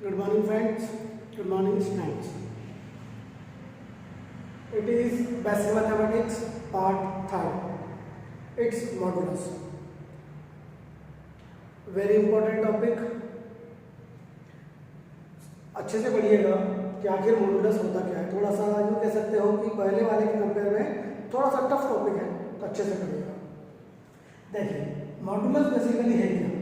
Good morning friends, good morning students. It is basic mathematics part 3. Its modulus. Very important topic. अच्छे से पढ़िएगा कि आखिर modulus होता क्या है. थोड़ा सा यूँ कह सकते हो कि पहले वाले के कंपेयर में थोड़ा सा टफ टॉपिक है, तो अच्छे से पढ़िएगा. देखिए मॉडुलस बेसिकली है क्या.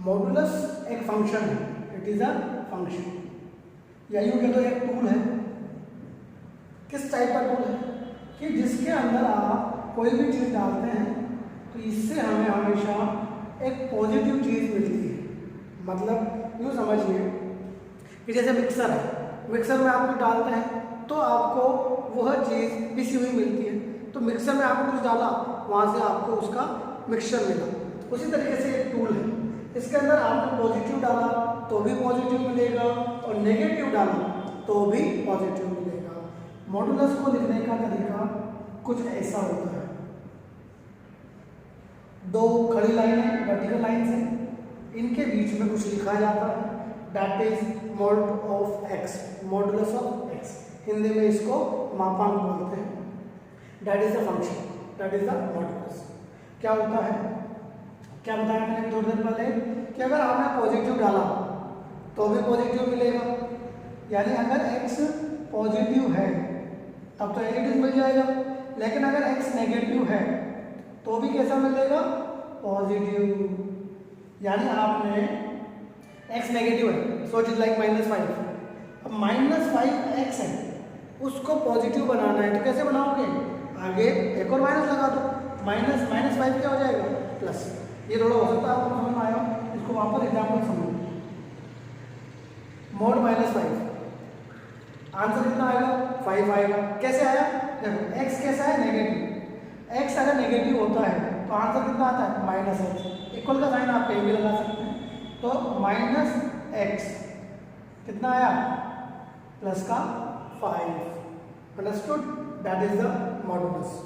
मॉडुलस एक फंक्शन है. इट इज अ फंक्शन या यूँ कह दो एक टूल है. किस टाइप का टूल है कि जिसके अंदर आप कोई भी चीज़ डालते हैं तो इससे हमें हमेशा एक पॉजिटिव चीज़ मिलती है. मतलब यूँ समझिए कि जैसे मिक्सर है, मिक्सर में आप कुछ डालते हैं तो आपको वह चीज़ पिसी हुई मिलती है. तो मिक्सर में आपने कुछ डाला, वहाँ से आपको उसका मिक्सचर मिला. उसी तरीके से एक टूल है. इसके अंदर आपने पॉजिटिव डाला तो भी पॉजिटिव मिलेगा और नेगेटिव डाला तो भी पॉजिटिव मिलेगा. मॉडुलस को लिखने का तरीका कुछ ऐसा होता है. दो खड़ी लाइनें वर्टिकल लाइन्स हैं, इनके बीच में कुछ लिखा जाता है. That is mod of x, modulus of x. Hindi में इसको मापांक बोलते हैं. That is the function, that is the modulus. क्या होता है, क्या बताया मैंने थोड़ी देर पहले कि अगर आपने पॉजिटिव डाला तो भी पॉजिटिव मिलेगा. यानी अगर x पॉजिटिव है तब तो नेगेटिव मिल जाएगा. लेकिन अगर x नेगेटिव है तो भी कैसा मिलेगा, पॉजिटिव. यानी आपने x नेगेटिव है, सो इट इज लाइक -5. अब -5x है, उसको पॉजिटिव बनाना है तो कैसे बनाओगे, आगे एक और माइनस लगा दो. -5 क्या हो जाएगा, प्लस. ये थोड़ा हो सकता है आपको समझ में आया. इसको वापस एग्जाम्पल समझो. मोड -5, आंसर कितना आएगा, 5 आएगा. कैसे आया, देखो x कैसा है, नेगेटिव. x अगर नेगेटिव होता है तो आंसर कितना आता है, -x. इक्वल का साइन आप कहीं भी लगा सकते हैं. तो -x कितना आया, प्लस का 5. Understood. That is the modulus.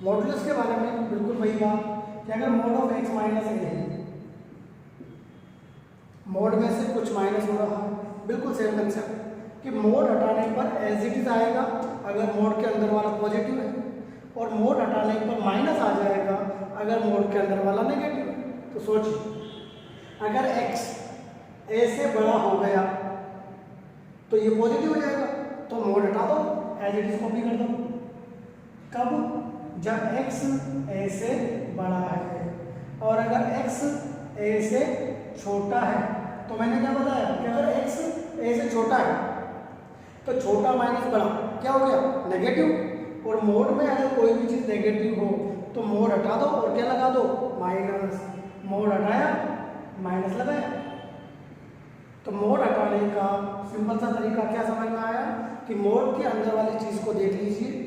Modulus के बारे में बिल्कुल वही बात कि अगर मोड ऑफ x माइनस ए है, मोड में से कुछ माइनस हो रहा है, बिल्कुल सेम कंसेप्ट कि मोड हटाने पर एज इट इज आएगा अगर मोड के अंदर वाला पॉजिटिव है, और मोड हटाने पर माइनस आ जाएगा अगर मोड के अंदर वाला नेगेटिव है. तो सोचिए अगर x a से बड़ा हो गया तो ये पॉजिटिव हो जाएगा, तो मोड हटा दो, एज इट इज कॉपी कर दो. कब, जब x a से बड़ा है. और अगर x a से छोटा है तो मैंने क्या बताया कि अगर x a से छोटा है तो छोटा माइनस बड़ा क्या हो गया, नेगेटिव. और मोड में अगर कोई भी चीज़ नेगेटिव हो तो मोड हटा दो और क्या लगा दो, माइनस. मोड हटाया, माइनस लगाया. तो मोड हटाने का सिंपल सा तरीका क्या समझ में आया कि मोड के अंदर वाली चीज़ को देख लीजिए.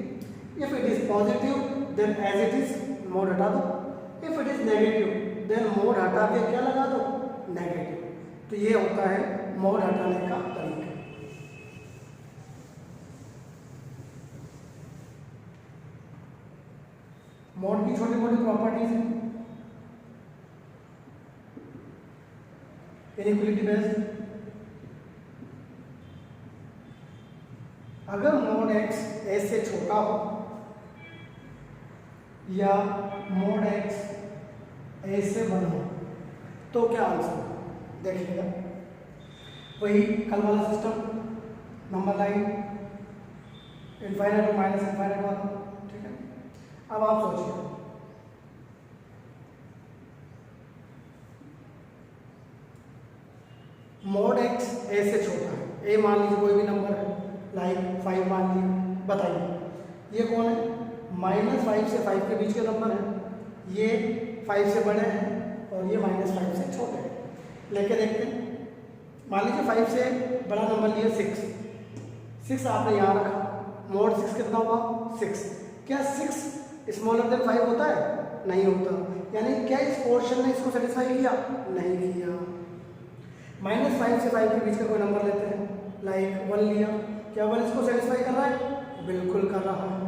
If it is positive then as it is mod हटा दो. If it is negative then mod हटा के क्या लगा दो, नेगेटिव. तो ये होता है मोड हटाने का तरीका. मोड की छोटी मोटी प्रॉपर्टीज हैं. Inequality based. अगर मोड x a से छोटा हो या मोड x a से बड़ा हो तो क्या आंसर, देखिएगा वही कल वाला सिस्टम, नंबर लाइन इनफाइनाइट और माइनस इनफाइनाइट वाला. ठीक है. अब आप सोचिए मोड x a से छोटा है. a मान लीजिए कोई भी नंबर है, लाइक 5 मान लीजिए. बताइए ये कौन है, -5 से 5 के बीच के नंबर है. ये 5 से बड़े हैं और ये -5 से छोटे हैं. लेके देखते हैं. मान लीजिए 5 से बड़ा नंबर लिया 6 आपने यहाँ रखा. मोड 6 कितना हुआ, 6. क्या 6 स्मॉलर देन 5 होता है, नहीं होता. यानी क्या इस पोर्शन ने इसको सेटिस्फाई किया, नहीं किया. -5 से 5 के बीच का कोई नंबर लेते हैं, लाइक 1 लिया. क्या 1 इसको सेटिस्फाई कर रहा है, बिल्कुल कर रहा है.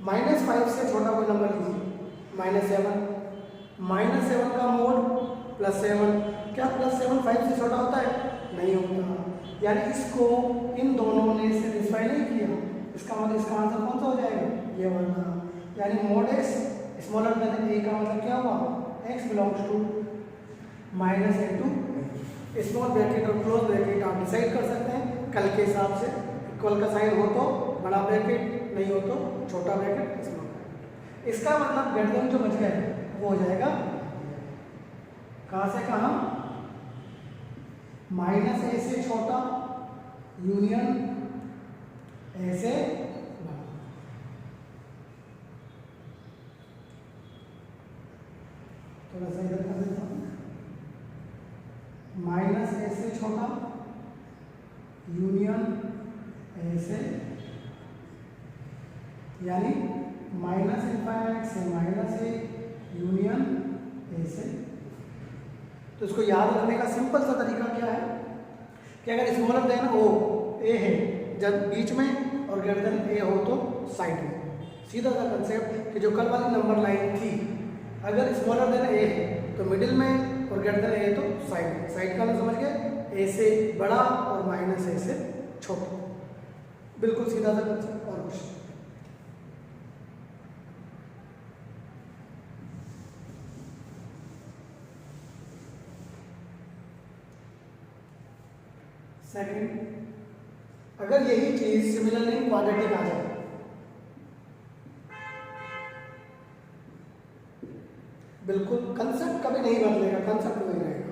-5 से छोटा कोई नंबर लीजिए, -7, -7 का मोड +7, क्या +7 5 से छोटा होता है? नहीं होता। यानी इसको इन दोनों ने सेटिस्फाई नहीं किया, इसका मतलब इसका आंसर कौन सा हो जाएगा? ये वाला। यानी mod x smaller than a का मतलब क्या हुआ? x belongs to -a to small bracket और क्लोज ब्रैकेट आप डिसाइड कर सकते हैं कल के हिसाब से। इक्वल का साइन हो तो बड़ा ब्रैकेट, नहीं हो तो छोटा ब्रैकेट, स्मॉल ब्रैकेट। इसका मतलब ग्रेटर देन जो बच गया है वो हो जाएगा कहाँ से कहाँ? -a से छोटा यूनियन a से बड़ा। थोड़ा सा इधर कर देता हूँ, -a से छोटा यूनियन a से, यानी -∞ से -a यूनियन a से। तो इसको याद रखने का सिंपल सा तरीका क्या है कि अगर स्मॉलर देन ओ ए है जब बीच में और ग्रेटर देन ए हो तो साइड में। सीधा सा कंसेप्ट कि जो कल वाली नंबर लाइन थी, अगर स्मॉलर देन ए है तो मिडिल में और ग्रेटर देन ए है तो साइड में। साइड का ना समझ गए, ए से बड़ा और -a से छोटा, बिल्कुल सीधा सा कंसेप्ट और कुछ। सेकंड, अगर यही चीज सिमिलरली क्वाड्रेटिक आ जाए, बिल्कुल कंसेप्ट कभी नहीं बदलेगा, कंसेप्ट वही रहेगा।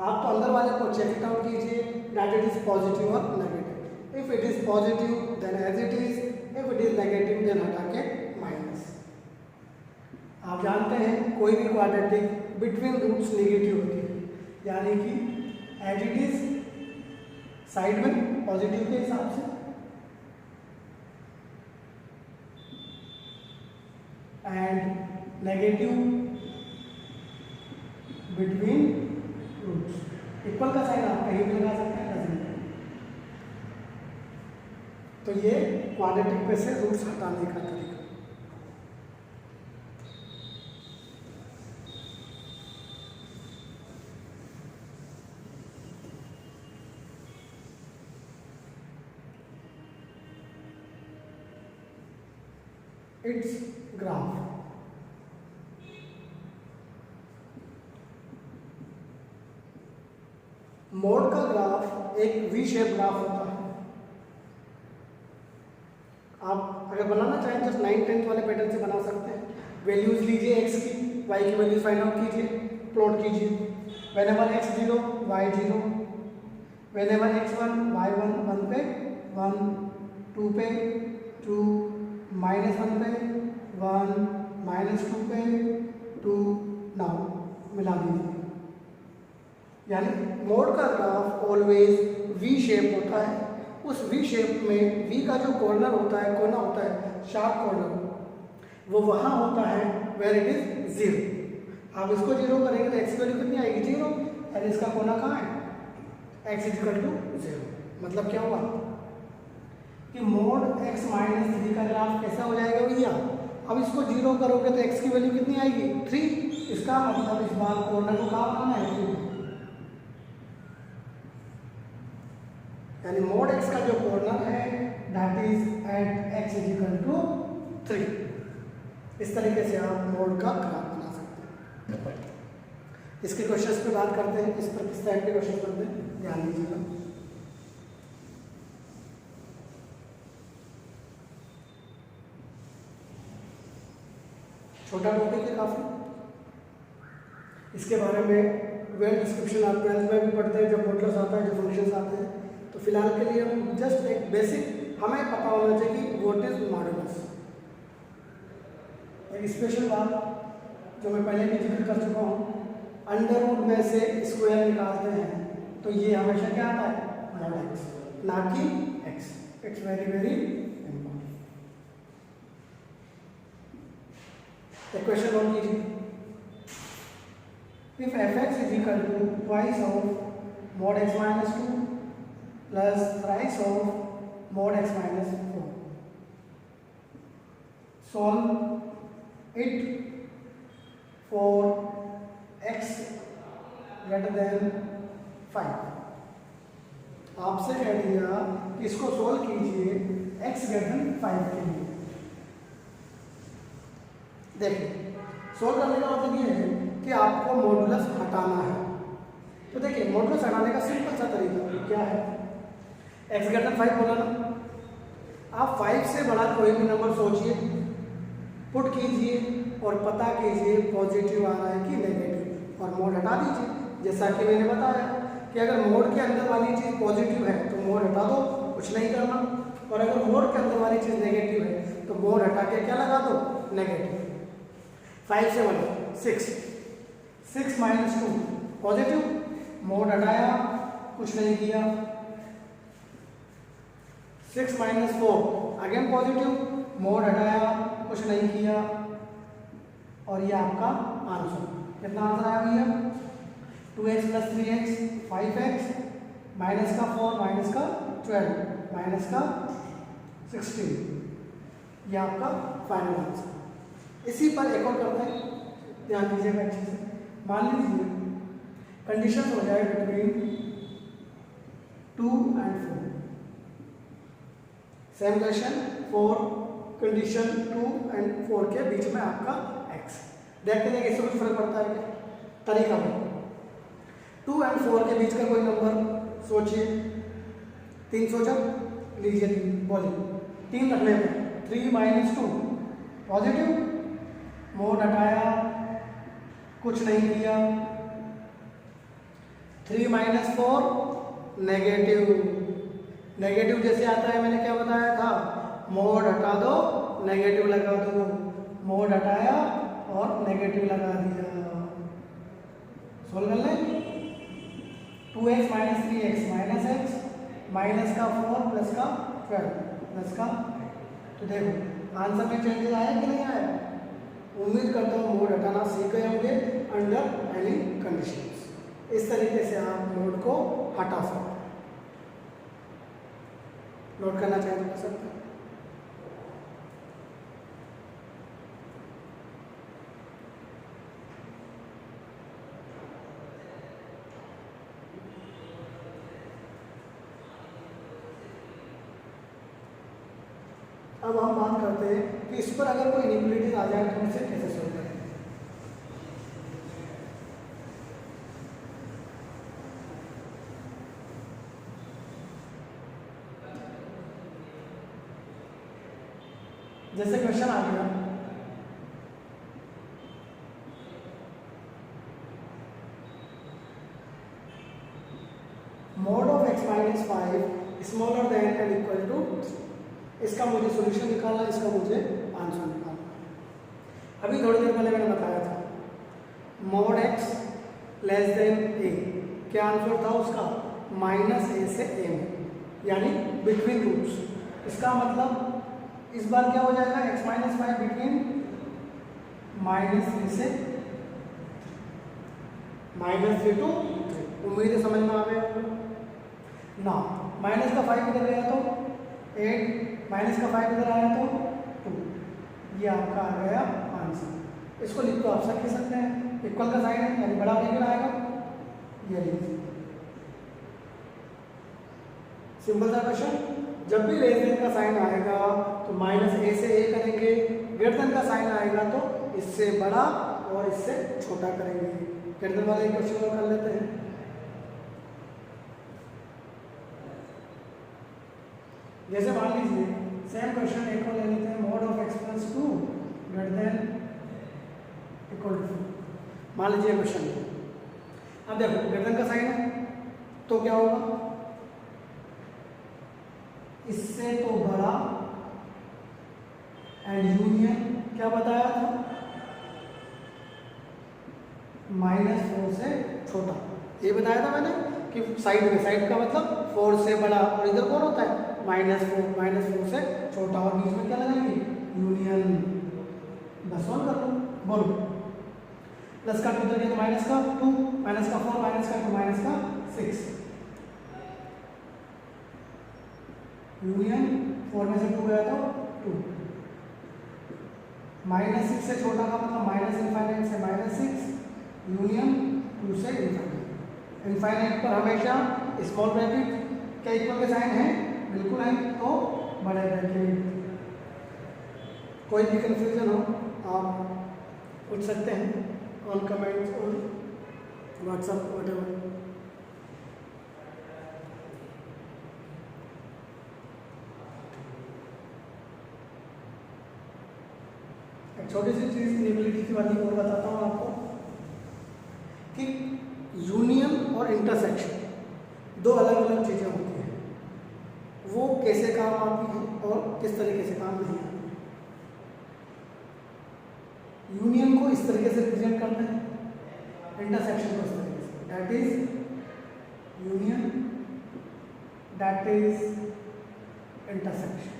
आप तो अंदर वाले को चेक इट आउट कीजिए दैट इट इज पॉजिटिव और negative. If it is positive then as it is, if it is negative then हटा के माइनस। आप जानते हैं कोई भी क्वाड्रेटिक बिटवीन रूट्स नेगेटिव होती है, यानी कि एज इट इज साइड में पॉजिटिव के हिसाब से and negative between roots. Equal का साइन आप कहीं भी लगा सकते हैं, डजंट। तो ये क्वाड्रेटिक पे से रूट्स हटाने का तरीका। It's graph. मोड का ग्राफ एक वी शेप ग्राफ होता है। आप अगर बनाना चाहें जस्ट 9-10 वाले पैटर्न से बना सकते हैं। वैल्यूज लीजिए एक्स की, वाई की वैल्यूज फाइंड आउट कीजिए, प्लॉट कीजिए। Whenever x 0 y 0, whenever x1 y1 1 पे 1, 2 पे 2, -1 पे 1, -2 पे 2, नाउ मिला दीजिए। यानी मोड का ग्राफ ऑलवेज वी शेप होता है। उस वी शेप में वी का जो कॉर्नर होता है, कोना होता है, शार्प कॉर्नर, वो वहाँ होता है वेयर इट इज 0। आप इसको 0 करेंगे तो एक्स वैल्यू कितनी आएगी? 0। यानी इसका कोना कहाँ है? x = 0। मतलब क्या हुआ कि मोड x - 3 का ग्राफ कैसा हो जाएगा भैया? अब इसको 0 करोगे तो x की वैल्यू कितनी आएगी? 3। इसका मतलब इस बार कॉर्नर को कहाँ बनाना है? 3। यानी मोड x का जो कॉर्नर है दैट इज एट x = 3। इस तरीके से आप मोड का ग्राफ बना सकते हैं। इसके क्वेश्चंस पे बात करते हैं, इस पर किस टाइप के क्वेश्चन बनते हैं ध्यान दीजिएगा। छोटा टॉपिक है काफी, इसके बारे में वेल डिस्क्रिप्शन आप 12th में भी पढ़ते हैं जब मॉडुलस आता है, जब फंक्शंस आते हैं। तो फिलहाल के लिए हम जस्ट एक बेसिक हमें पता होना चाहिए कि व्हाट इज मॉडुलस। एक स्पेशल बात जो मैं पहले भी जिक्र कर चुका हूँ, अंडर रूट में से स्क्वायर निकालते हैं तो ये हमेशा क्या आता है? mod x, ना कि x। It's very very important. एक क्वेश्चन और कीजिए, if fx = twice of mod x - 2 plus thrice of mod x - 4, solve it for x greater than 5। आपसे कह दिया कि इसको सोल्व कीजिए x ग्रेटर देन 5 के लिए। देखिए सोल्व करने का मतलब ये है कि आपको मॉडुलस हटाना है। तो देखिए मॉडुलस हटाने का सिंपल सा तरीका क्या है, x ग्रेटर देन 5 बोला ना, आप 5 से बड़ा कोई भी नंबर सोचिए, पुट कीजिए और पता कीजिए पॉजिटिव आ रहा है कि नेगेटिव, और मोड हटा दीजिए। जैसा कि मैंने बताया कि अगर मोड के अंदर वाली चीज़ पॉजिटिव है तो मोड हटा दो, कुछ नहीं करना, और अगर मोड के अंदर वाली चीज़ नेगेटिव है तो मोड हटा के क्या लगा दो, नेगेटिव। 5 से 1 6, 6 माइनस 2 पॉजिटिव, मोड हटाया, कुछ नहीं किया। 6 माइनस 4 अगेन पॉजिटिव, मोड हटाया, कुछ नहीं किया, और ये आपका आंसर। कितना आंसर आया भैया, 2x plus 3x 5x, minus का 4 माइनस का 12 माइनस का 16, ये आपका फाइनल आंसर। इसी पर एक और करते हैं, ध्यान दीजिएगा अच्छे से। मान लीजिए कंडीशन हो जाए between 2 and 4, same question for condition 2 and 4 के बीच में आपका x। देखते हैं इससे कुछ फर्क पड़ता है क्या, तरीका है। 2 and 4 के बीच का कोई नंबर सोचिए, 3 सोचा, लीजिए 3, बोलिए 3 रखने में 3 माइनस 2 पॉजिटिव, मोड हटाया, कुछ नहीं किया। 3 माइनस 4 नेगेटिव, नेगेटिव जैसे आता है मैंने क्या बताया था, मोड हटा दो नेगेटिव लगा दो, मोड हटाया और नेगेटिव लगा दिया। सोल्व कर लें, 2x minus 3x minus x, minus का 4 प्लस का 12 प्लस का, तो देखो आंसर में चेंजेस आया कि नहीं आया। उम्मीद करता हूँ मोड हटाना सीख गए होंगे अंडर एनी कंडीशंस। इस तरीके से आप मोड को हटा सकते हैं। नोट करना चाहिए तो कर सकते हैं। अब हम बात करते हैं कि इस पर अगर कोई इनइक्वालिटीज आ जाए तो उसे कैसे सोल्व करें। जैसे क्वेश्चन आ गया, mod of x minus 5 smaller than and equal to, इसका मुझे सॉल्यूशन निकालना, इसका मुझे आंसर निकालना। अभी थोड़ी देर पहले मैंने बताया था mode x less than a, क्या आंसर था उसका, माइनस a से a में, यानी बिटवीन रूट्स। इसका मतलब इस बार क्या हो जाएगा, x माइनस 5 बिटवीन माइनस 3 से माइनस 3 टू 3। उम्मीद है समझ में आ गया ना। माइनस का 5 इधर गया तो 8, माइनस का 5 इधर आया तो 2, ये आपका आ गया आंसर। इसको लिख तो आप सब लिख सकते हैं, इक्वल का साइन है यानी बड़ा लेकर आएगा, ये लीजिए। सिंपल सा क्वेश्चन। जब भी लेस देन का साइन आएगा तो माइनस a से a करेंगे, ग्रेटर देन का साइन आएगा तो इससे बड़ा और इससे छोटा करेंगे। ग्रेटर देन वाला एक क्वेश्चन और कर लेते हैं। जैसे मान लीजिए सेम क्वेश्चन एक और ले लेते हैं, mod of x plus 2 greater than equal to, मान लीजिए क्वेश्चन। अब देखो ग्रेटर देन का साइन है तो क्या होगा, इससे तो बड़ा एंड यूनियन क्या बताया था, -4 से छोटा। ये बताया था मैंने कि साइड में, साइड का मतलब 4 से बड़ा, और इधर कौन होता है -4 से छोटा, और बीच में क्या लगाएंगे, यूनियन। बस सॉल्व कर लो, बोलो। प्लस का 2 उधर गया तो माइनस का 2, माइनस का 4, माइनस का 2, माइनस का 6, यूनियन 4 में से 2 गया तो 2, -6 से छोटा का मतलब -इनफाइनाइट से -6 यूनियन 2 से इनफाइनाइट। इनफाइनाइट पर हमेशा स्मॉल ब्रैकेट क्या इक्वल के साइन है, बिल्कुल है, तो बड़े ब्रैकेट। कोई भी कंफ्यूजन हो आप पूछ सकते हैं on comments on WhatsApp whatever. एक छोटी सी चीज़ इनेबिलिटी की वाली और बताता हूँ आपको कि यूनियन और इंटरसेक्शन दो अलग अलग चीज़ें होती हैं, वो कैसे काम आती हैं और किस तरीके से काम नहीं आती। यूनियन को इस तरीके से रिप्रेजेंट करते हैं, इंटरसेक्शन को इस तरीके से, that is union, that is intersection.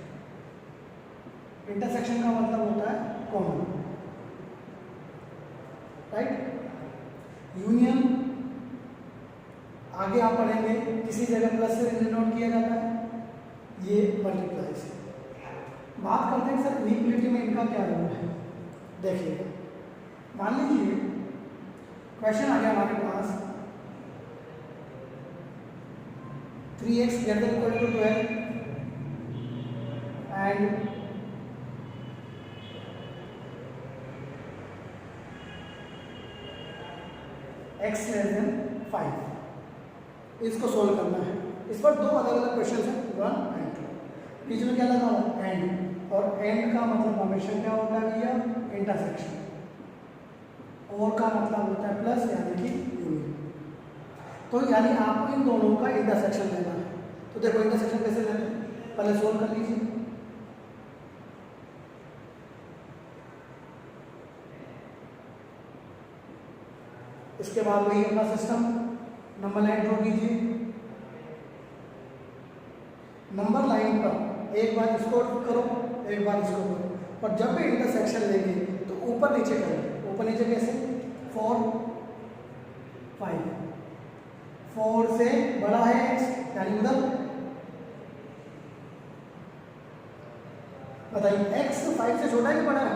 Intersection का मतलब होता है कॉमन, राइट। यूनियन आगे आप पढ़ेंगे किसी जगह प्लस से डिनोट किया जाता है, ये मल्टीप्लाई से। बात करते हैं सर इक्वलिटी में इनका क्या रोल है। देखिए मान लीजिए क्वेश्चन आ गया हमारे पास 3x greater than equal to 12 and x less than 5, इसको सोल्व करना है। इस पर दो अलग अलग क्वेश्चन है, 1 एंड 2। बीच में क्या लगा हुआ एंड, और एंड का मतलब हमेशा क्या होता है भैया, इंटरसेक्शन, और का मतलब होता है प्लस यानी कि यूनियन। तो यानी आपको इन दोनों का इंटरसेक्शन लेना है। तो देखो इंटरसेक्शन कैसे लेते हैं, पहले सोल्व कर लीजिए। इसके बाद वही अपना सिस्टम, नंबर लाइन ड्रॉ कीजिए। नंबर लाइन पर एक बार इसको करो, एक बार इसको करो, और जब भी इंटरसेक्शन लेंगे तो ऊपर नीचे करेंगे। ऊपर नीचे कैसे, 4 5, 4 से बड़ा है x यानी उधर, बताइए x 5 से छोटा है कि बड़ा है,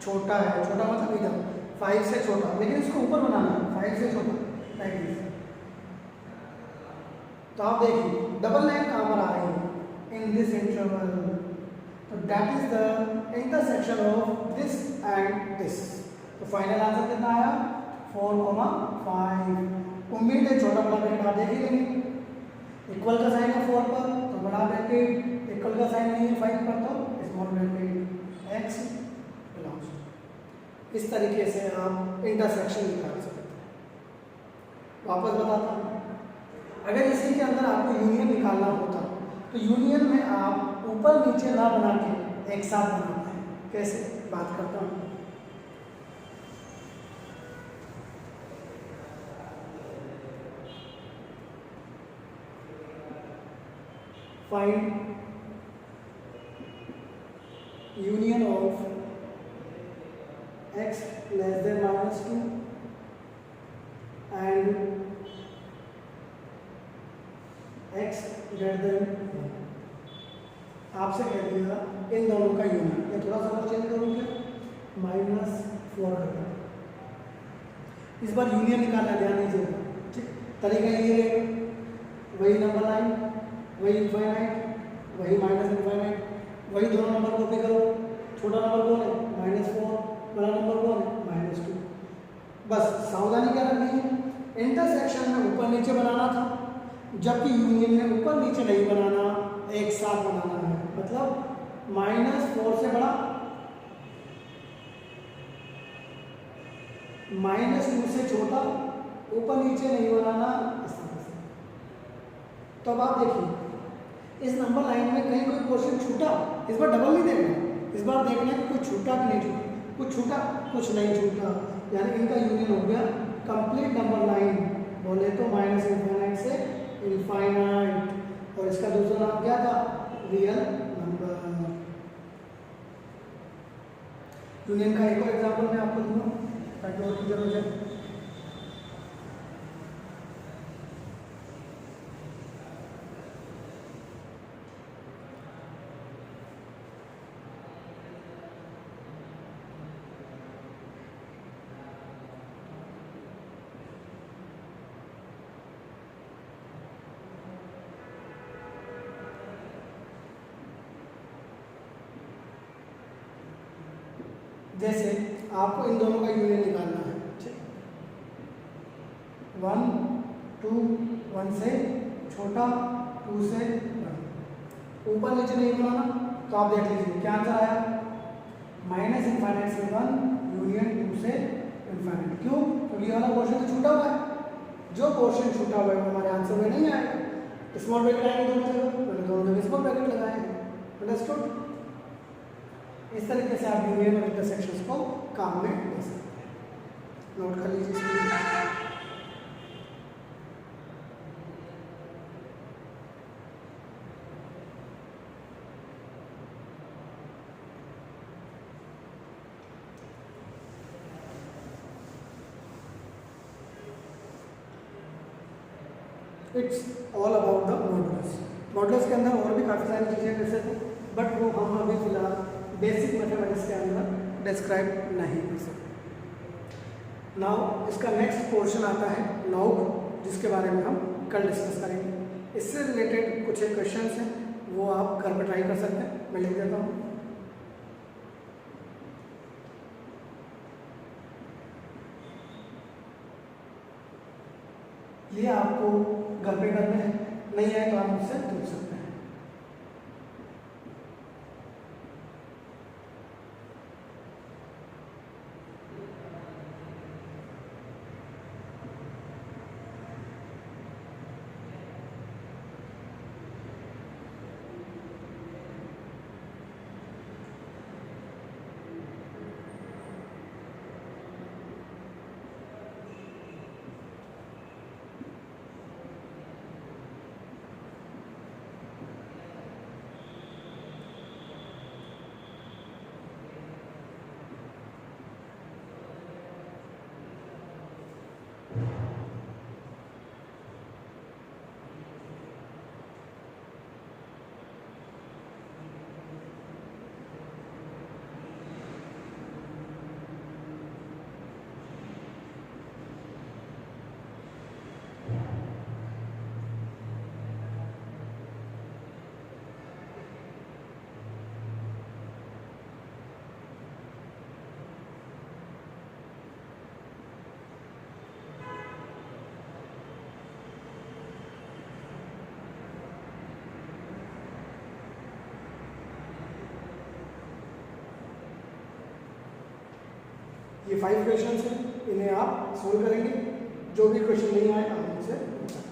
छोटा है। छोटा मतलब इधर 5 से छोटा, लेकिन इसको ऊपर बनाना है 5 से छोटा, लाइक दिस। तो आप देखिए डबल लाइन कहाँ पर आ रही है, इन दिस इंटरवल, तो that is the intersection of this and this. तो फाइनल आंसर कितना आया, 4,5। उम्मीद है छोटा बड़ा ब्रैकेट आप देख ही लेंगे। इक्वल का साइन है 4 पर तो बड़ा ब्रैकेट, इक्वल का साइन नहीं है 5 पर तो स्मॉल ब्रैकेट, x बिलोंग्स। इस तरीके से आप इंटरसेक्शन निकाल सकते हैं। वापस बताता हूँ, अगर इसी के अंदर आपको यूनियन निकालना होता तो यूनियन में आप ऊपर नीचे ना बना के एक साथ बनाते हैं। कैसे, बात करता हूँ। Find union of x less than -2 and x greater than, आपसे कह दिया इन दोनों का यूनियन। ये थोड़ा सा और चेंज करूँगा, -4। इस बार यूनियन निकालना, ध्यान दीजिएगा, ठीक। तरीका ये है, वही नंबर लाइन, वही इनफाइनाइट, वही -इनफाइनाइट, वही दोनों नंबर कॉपी करो। छोटा नंबर कौन है, -4, बड़ा नंबर कौन है, -2। बस सावधानी क्या रखनी है, इंटरसेक्शन में ऊपर नीचे बनाना था, जबकि यूनियन में ऊपर नीचे नहीं बनाना, एक साथ बनाना है। मतलब -4 से बड़ा, -2 से छोटा, ऊपर नीचे नहीं बनाना, इस तरह से। तो अब आप देखिए इस नंबर लाइन में कहीं कोई पोर्शन छूटा, इस बार डबल नहीं देखना, इस बार देखना है कि कुछ छूटा कि नहीं छूटा, कुछ छूटा कुछ नहीं छूटा, यानी इनका यूनियन हो गया कंप्लीट नंबर लाइन। बोले तो -इनफाइनाइट से इनफाइनाइट, और इसका दूसरा नाम क्या था, रियल नंबर। यूनियन का एक और एग्जांपल मैं आपको दूंगा ताकि और क्लियर हो जाए। जैसे आपको इन दोनों का यूनियन निकालना है, ठीक, 1 2, 1 से छोटा, 2 से बड़ा, ऊपर नीचे नहीं बनाना। तो आप देख लीजिए क्या आंसर आया, -∞ से 1 यूनियन 2 से इन्फाइनाइट। क्यों? क्योंकि ये वाला पोर्शन तो छूटा हुआ है, जो पोर्शन छूटा हुआ है वो हमारे आंसर में नहीं आएगा। स्मॉल ब्रैकेट आएंगे दोनों जगह, मैंने दोनों जगह स्मॉल ब्रैकेट लगाए हैं। अंडरस्टूड? इस तरीके से आप यूनियन और इंटरसेक्शंस को काम में ले सकते हैं। नोट कर लीजिए इसमें। It's all about the modulus. Modulus के अंदर और भी काफ़ी सारी चीज़ें वैसे थे, बट वो हम अभी फिलहाल बेसिक मैथमेटिक्स के अंदर डिस्क्राइब नहीं कर सकते। नाउ इसका नेक्स्ट पोर्शन आता है लॉग, जिसके बारे में हम कल डिस्कस करेंगे। इससे रिलेटेड कुछ एक क्वेश्चंस हैं, वो आप घर पर ट्राई कर सकते हैं। मैं लिख देता हूँ। ये आपको घर पे करने हैं, नहीं आए तो आप मुझसे पूछ सकते हैं। ये 5 क्वेश्चंस हैं, इन्हें आप सोल्व करेंगे। जो भी क्वेश्चन नहीं आए आप मुझसे पूछ सकते हैं।